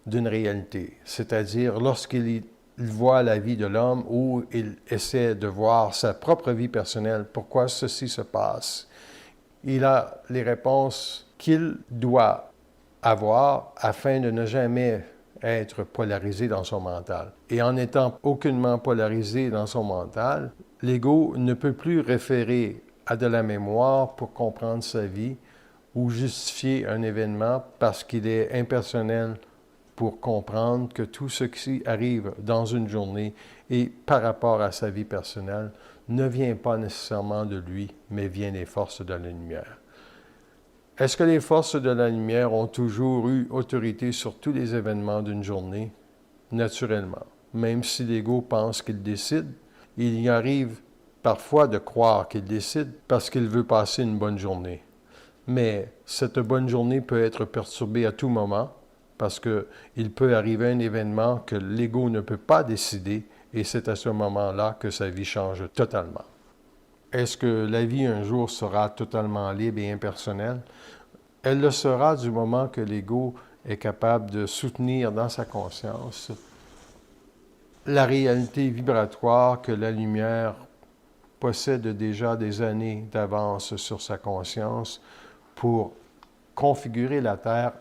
d'une réalité. C'est-à-dire, lorsqu'il voit la vie de l'homme ou il essaie de voir sa propre vie personnelle, pourquoi ceci se passe, il a les réponses qu'il doit avoir afin de ne jamais être polarisé dans son mental. Et en n'étant aucunement polarisé dans son mental, l'ego ne peut plus référer à de la mémoire pour comprendre sa vie ou justifier un événement parce qu'il est impersonnel pour comprendre que tout ce qui arrive dans une journée et par rapport à sa vie personnelle ne vient pas nécessairement de lui, mais vient des forces de la lumière. Est-ce que les forces de la lumière ont toujours eu autorité sur tous les événements d'une journée? Naturellement. Même si l'ego pense qu'il décide, il y arrive parfois de croire qu'il décide parce qu'il veut passer une bonne journée. Mais cette bonne journée peut être perturbée à tout moment parce qu'il peut arriver un événement que l'ego ne peut pas décider et c'est à ce moment-là que sa vie change totalement. Est-ce que la vie un jour sera totalement libre et impersonnelle? Elle le sera du moment que l'ego est capable de soutenir dans sa conscience la réalité vibratoire que la lumière possède déjà des années d'avance sur sa conscience pour configurer la Terre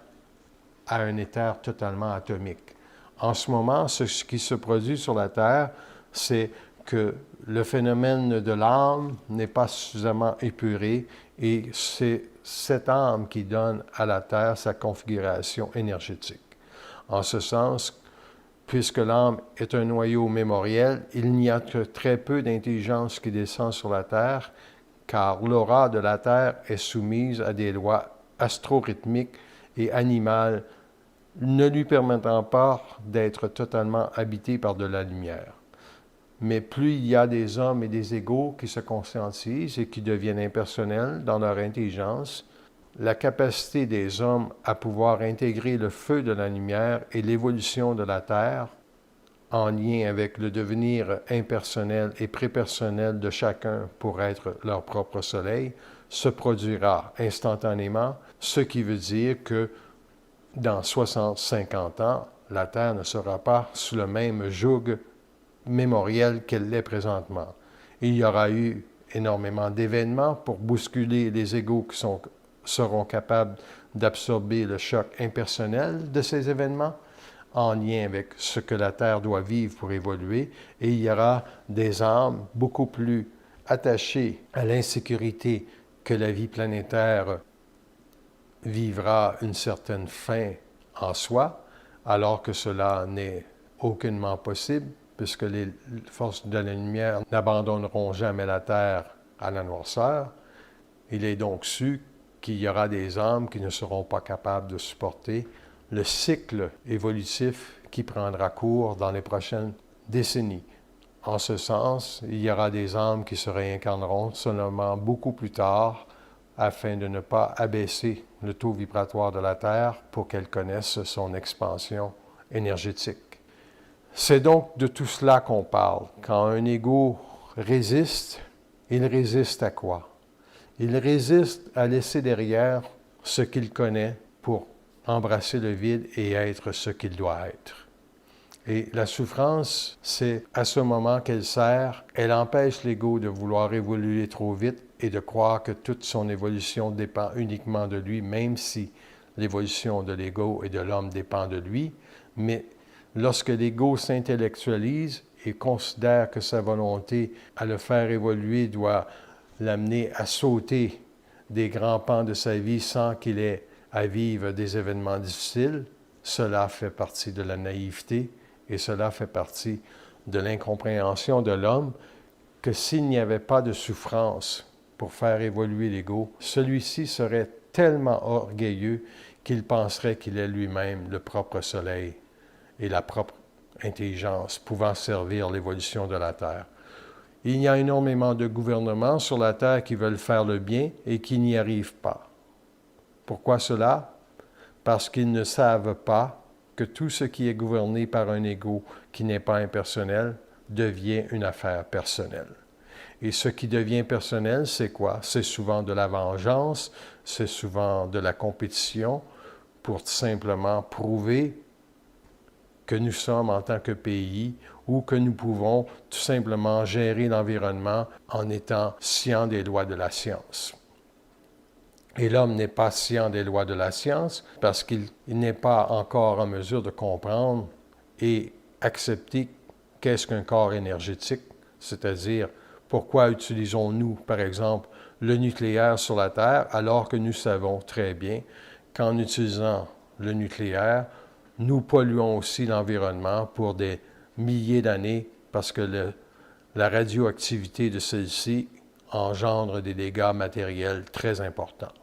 à un éther totalement atomique. En ce moment, ce qui se produit sur la Terre, c'est que le phénomène de l'âme n'est pas suffisamment épuré et c'est cette âme qui donne à la Terre sa configuration énergétique. En ce sens, puisque l'âme est un noyau mémoriel, il n'y a que très peu d'intelligence qui descend sur la Terre, car l'aura de la Terre est soumise à des lois astro-rythmiques et animales, ne lui permettant pas d'être totalement habitée par de la lumière. Mais plus il y a des hommes et des égos qui se conscientisent et qui deviennent impersonnels dans leur intelligence, la capacité des hommes à pouvoir intégrer le feu de la lumière et l'évolution de la Terre en lien avec le devenir impersonnel et prépersonnel de chacun pour être leur propre soleil, se produira instantanément, ce qui veut dire que dans 60-50 ans, la Terre ne sera pas sous le même joug mémoriel qu'elle l'est présentement. Il y aura eu énormément d'événements pour bousculer les égos qui seront capables d'absorber le choc impersonnel de ces événements en lien avec ce que la Terre doit vivre pour évoluer, et il y aura des âmes beaucoup plus attaché à l'insécurité que la vie planétaire vivra une certaine fin en soi, alors que cela n'est aucunement possible, puisque les forces de la lumière n'abandonneront jamais la Terre à la noirceur. Il est donc su qu'il y aura des âmes qui ne seront pas capables de supporter le cycle évolutif qui prendra cours dans les prochaines décennies. En ce sens, il y aura des âmes qui se réincarneront seulement beaucoup plus tard, afin de ne pas abaisser le taux vibratoire de la Terre pour qu'elle connaisse son expansion énergétique. C'est donc de tout cela qu'on parle. Quand un ego résiste, il résiste à quoi? Il résiste à laisser derrière ce qu'il connaît pour embrasser le vide et être ce qu'il doit être. Et la souffrance, c'est à ce moment qu'elle sert. Elle empêche l'ego de vouloir évoluer trop vite et de croire que toute son évolution dépend uniquement de lui, même si l'évolution de l'ego et de l'homme dépend de lui. Mais lorsque l'ego s'intellectualise et considère que sa volonté à le faire évoluer doit l'amener à sauter des grands pans de sa vie sans qu'il ait à vivre des événements difficiles, cela fait partie de la naïveté et cela fait partie de l'incompréhension de l'homme que s'il n'y avait pas de souffrance pour faire évoluer l'ego, celui-ci serait tellement orgueilleux qu'il penserait qu'il est lui-même le propre soleil et la propre intelligence pouvant servir l'évolution de la Terre. Il y a énormément de gouvernements sur la Terre qui veulent faire le bien et qui n'y arrivent pas. Pourquoi cela? Parce qu'ils ne savent pas que tout ce qui est gouverné par un ego qui n'est pas impersonnel devient une affaire personnelle. Et ce qui devient personnel, c'est quoi? C'est souvent de la vengeance, c'est souvent de la compétition pour simplement prouver que nous sommes en tant que pays ou que nous pouvons tout simplement gérer l'environnement en étant scients des lois de la science. Et l'homme n'est pas scient des lois de la science parce qu'il n'est pas encore en mesure de comprendre et accepter qu'est-ce qu'un corps énergétique, c'est-à-dire pourquoi utilisons-nous, par exemple, le nucléaire sur la Terre alors que nous savons très bien qu'en utilisant le nucléaire, nous polluons aussi l'environnement pour des milliers d'années parce que la radioactivité de celle-ci engendre des dégâts matériels très importants.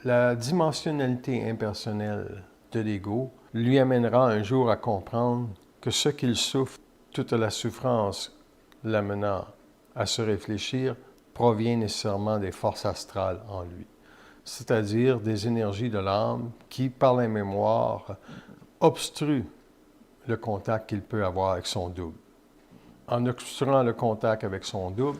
La dimensionnalité impersonnelle de l'ego lui amènera un jour à comprendre que ce qu'il souffre, toute la souffrance l'amenant à se réfléchir, provient nécessairement des forces astrales en lui, c'est-à-dire des énergies de l'âme qui, par la mémoire, obstruent le contact qu'il peut avoir avec son double. En obstruant le contact avec son double,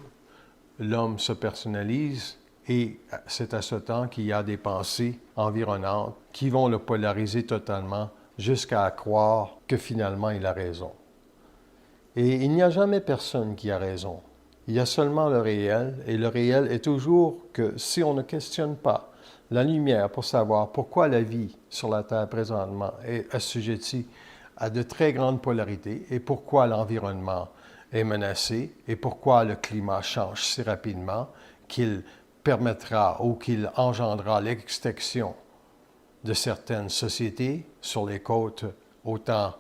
l'homme se personnalise et c'est à ce temps qu'il y a des pensées environnantes qui vont le polariser totalement jusqu'à croire que finalement il a raison. Et il n'y a jamais personne qui a raison. Il y a seulement le réel, et le réel est toujours que si on ne questionne pas la lumière pour savoir pourquoi la vie sur la Terre présentement est assujettie à de très grandes polarités et pourquoi l'environnement est menacé et pourquoi le climat change si rapidement qu'il permettra ou qu'il engendrera l'extinction de certaines sociétés sur les côtes, autant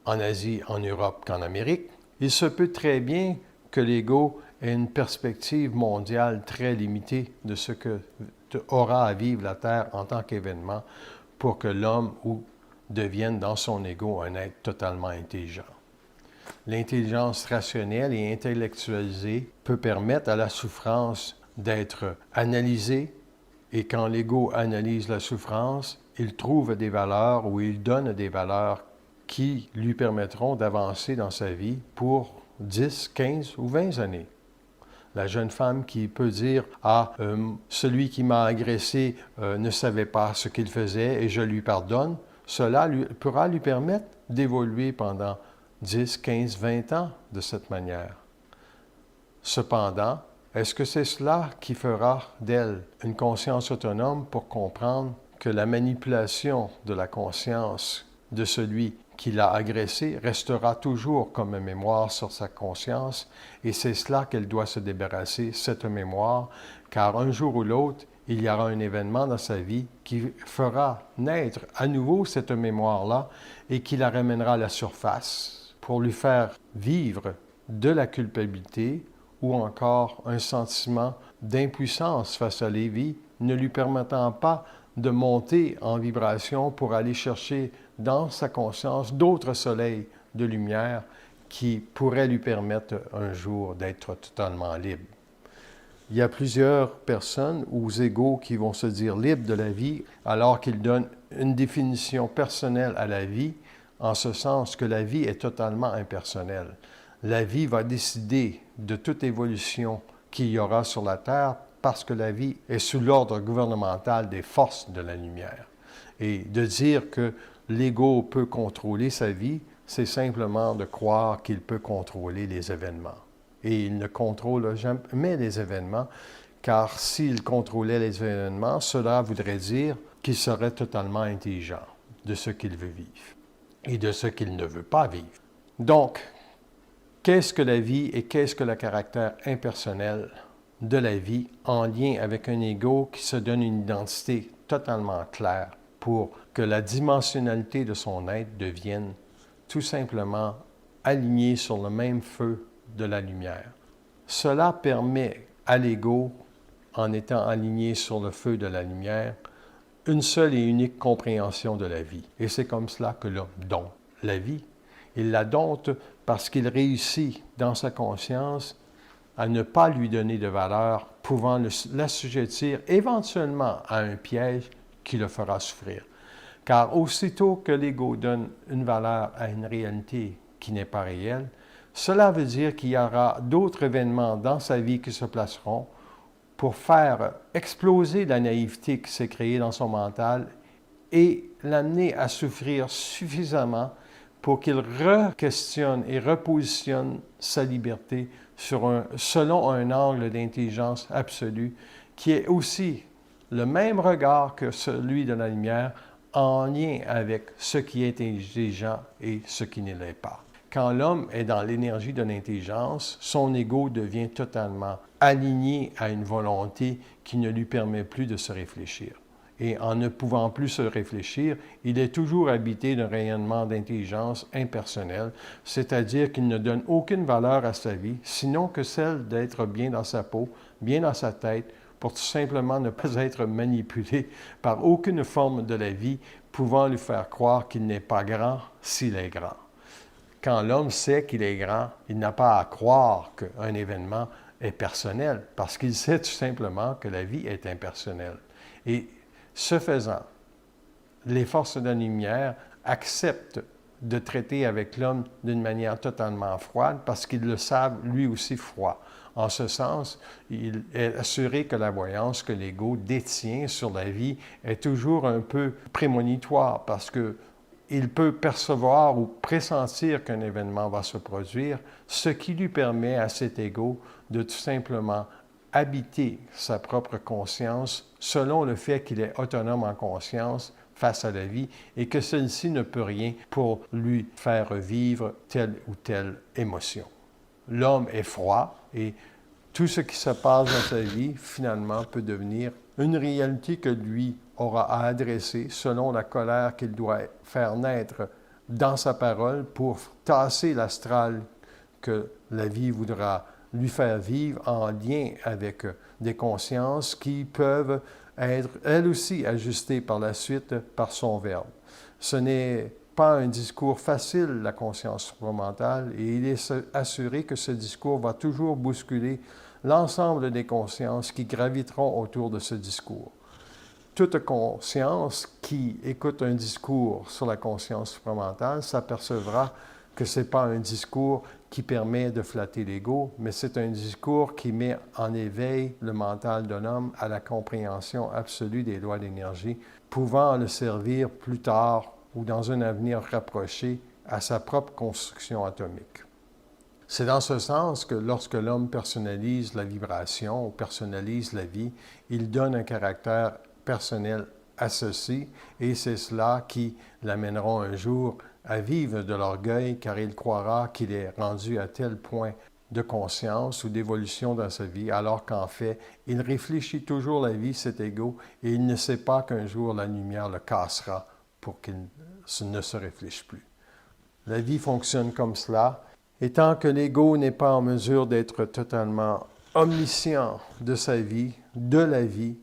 en Asie, en Europe qu'en Amérique, il se peut très bien que l'ego ait une perspective mondiale très limitée de ce que aura à vivre la Terre en tant qu'événement pour que l'homme devienne dans son ego un être totalement intelligent. L'intelligence rationnelle et intellectualisée peut permettre à la souffrance d'être analysée et quand l'ego analyse la souffrance, il trouve des valeurs ou il donne des valeurs qui lui permettront d'avancer dans sa vie pour 10, 15 ou 20 années. La jeune femme qui peut dire « Ah, celui qui m'a agressé ne savait pas ce qu'il faisait et je lui pardonne », cela pourra lui permettre d'évoluer pendant 10, 15, 20 ans de cette manière. Cependant, est-ce que c'est cela qui fera d'elle une conscience autonome pour comprendre que la manipulation de la conscience de celui qui l'a agressé restera toujours comme une mémoire sur sa conscience, et c'est cela qu'elle doit se débarrasser, cette mémoire, car un jour ou l'autre, il y aura un événement dans sa vie qui fera naître à nouveau cette mémoire-là et qui la ramènera à la surface pour lui faire vivre de la culpabilité ou encore un sentiment d'impuissance face à la vie, ne lui permettant pas de monter en vibration pour aller chercher dans sa conscience d'autres soleils de lumière qui pourraient lui permettre un jour d'être totalement libre. Il y a plusieurs personnes ou égaux qui vont se dire libres de la vie alors qu'ils donnent une définition personnelle à la vie, en ce sens que la vie est totalement impersonnelle. La vie va décider de toute évolution qu'il y aura sur la Terre parce que la vie est sous l'ordre gouvernemental des forces de la lumière. Et de dire que l'ego peut contrôler sa vie, c'est simplement de croire qu'il peut contrôler les événements. Et il ne contrôle jamais les événements, car s'il contrôlait les événements, cela voudrait dire qu'il serait totalement intelligent de ce qu'il veut vivre et de ce qu'il ne veut pas vivre. Donc, qu'est-ce que la vie et qu'est-ce que le caractère impersonnel de la vie en lien avec un ego qui se donne une identité totalement claire pour que la dimensionnalité de son être devienne tout simplement alignée sur le même feu de la lumière. Cela permet à l'ego, en étant aligné sur le feu de la lumière, une seule et unique compréhension de la vie. Et c'est comme cela que l'homme dompte la vie. Il la dompte parce qu'il réussit dans sa conscience à ne pas lui donner de valeur, pouvant l'assujettir éventuellement à un piège qui le fera souffrir. Car aussitôt que l'ego donne une valeur à une réalité qui n'est pas réelle, cela veut dire qu'il y aura d'autres événements dans sa vie qui se placeront pour faire exploser la naïveté qui s'est créée dans son mental et l'amener à souffrir suffisamment pour qu'il re-questionne et repositionne sa liberté selon un angle d'intelligence absolue qui est aussi le même regard que celui de la lumière en lien avec ce qui est intelligent et ce qui ne l'est pas. Quand l'homme est dans l'énergie de l'intelligence, son ego devient totalement aligné à une volonté qui ne lui permet plus de se réfléchir. Et en ne pouvant plus se réfléchir, il est toujours habité d'un rayonnement d'intelligence impersonnelle, c'est-à-dire qu'il ne donne aucune valeur à sa vie, sinon que celle d'être bien dans sa peau, bien dans sa tête, pour tout simplement ne pas être manipulé par aucune forme de la vie pouvant lui faire croire qu'il n'est pas grand s'il est grand. Quand l'homme sait qu'il est grand, il n'a pas à croire qu'un événement est personnel, parce qu'il sait tout simplement que la vie est impersonnelle. Et ce faisant, les forces de la lumière acceptent de traiter avec l'homme d'une manière totalement froide parce qu'ils le savent lui aussi froid. En ce sens, il est assuré que la voyance que l'ego détient sur la vie est toujours un peu prémonitoire parce qu'il peut percevoir ou pressentir qu'un événement va se produire, ce qui lui permet à cet ego de tout simplement habiter sa propre conscience selon le fait qu'il est autonome en conscience face à la vie et que celle-ci ne peut rien pour lui faire vivre telle ou telle émotion. L'homme est froid et tout ce qui se passe dans sa vie, finalement, peut devenir une réalité que lui aura à adresser selon la colère qu'il doit faire naître dans sa parole pour tasser l'astral que la vie voudra lui faire vivre en lien avec des consciences qui peuvent être, elles aussi, ajustées par la suite par son verbe. Ce n'est pas un discours facile, la conscience supramentale, et il est assuré que ce discours va toujours bousculer l'ensemble des consciences qui graviteront autour de ce discours. Toute conscience qui écoute un discours sur la conscience supramentale s'apercevra que ce n'est pas un discours qui permet de flatter l'ego, mais c'est un discours qui met en éveil le mental de l'homme à la compréhension absolue des lois d'énergie, pouvant le servir plus tard ou dans un avenir rapproché à sa propre construction atomique. C'est dans ce sens que lorsque l'homme personnalise la vibration ou personnalise la vie, il donne un caractère personnel à ceci, et c'est cela qui l'amèneront un jour à vivre de l'orgueil, car il croira qu'il est rendu à tel point de conscience ou d'évolution dans sa vie, alors qu'en fait, il réfléchit toujours la vie, cet ego, et il ne sait pas qu'un jour la lumière le cassera pour qu'il ne se réfléchisse plus. La vie fonctionne comme cela, et tant que l'ego n'est pas en mesure d'être totalement omniscient de sa vie, de la vie,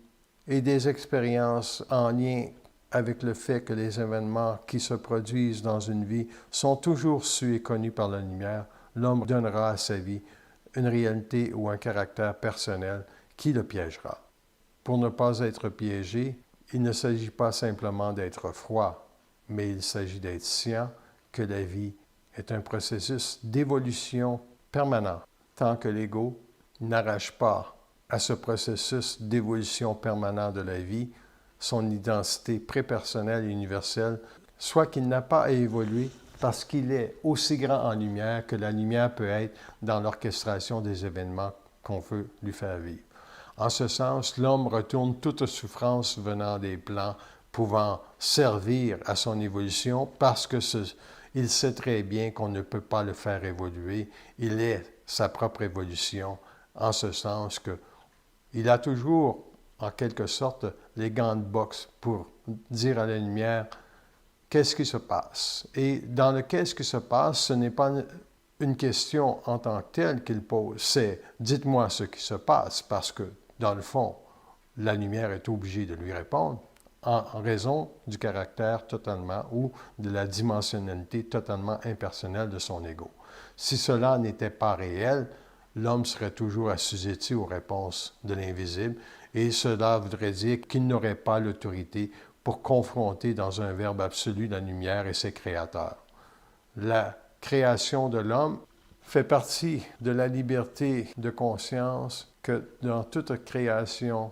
et des expériences en lien avec le fait que les événements qui se produisent dans une vie sont toujours sus et connus par la lumière, l'homme donnera à sa vie une réalité ou un caractère personnel qui le piégera. Pour ne pas être piégé, il ne s'agit pas simplement d'être froid, mais il s'agit d'être scient que la vie est un processus d'évolution permanent. Tant que l'ego n'arrache pas à ce processus d'évolution permanent de la vie son identité prépersonnelle et universelle, soit qu'il n'a pas à évoluer parce qu'il est aussi grand en lumière que la lumière peut être dans l'orchestration des événements qu'on veut lui faire vivre. En ce sens, l'homme retourne toute souffrance venant des plans pouvant servir à son évolution parce que il sait très bien qu'on ne peut pas le faire évoluer. Il est sa propre évolution, en ce sens que il a toujours, en quelque sorte, les gants de boxe pour dire à la lumière qu'est-ce qui se passe. Et dans le qu'est-ce qui se passe, ce n'est pas une question en tant que telle qu'il pose, c'est dites-moi ce qui se passe, parce que, dans le fond, la lumière est obligée de lui répondre en raison du caractère totalement ou de la dimensionnalité totalement impersonnelle de son ego. Si cela n'était pas réel, l'homme serait toujours assujetti aux réponses de l'invisible, et cela voudrait dire qu'il n'aurait pas l'autorité pour confronter dans un verbe absolu la lumière et ses créateurs. La création de l'homme fait partie de la liberté de conscience que dans toute création,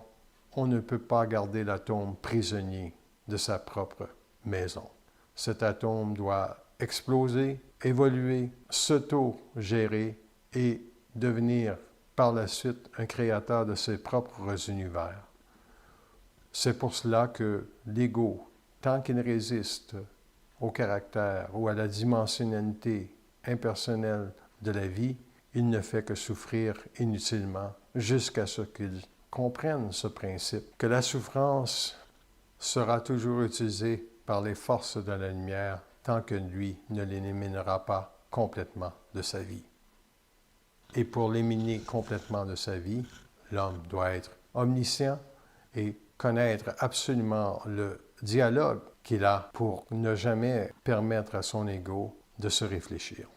on ne peut pas garder l'atome prisonnier de sa propre maison. Cet atome doit exploser, évoluer, s'auto-gérer et devenir par la suite un créateur de ses propres univers. C'est pour cela que l'ego, tant qu'il résiste au caractère ou à la dimensionnalité impersonnelle de la vie, il ne fait que souffrir inutilement jusqu'à ce qu'il comprenne ce principe, que la souffrance sera toujours utilisée par les forces de la lumière tant que lui ne l'éliminera pas complètement de sa vie. Et pour l'éliminer complètement de sa vie, l'homme doit être omniscient et connaître absolument le dialogue qu'il a pour ne jamais permettre à son ego de se réfléchir.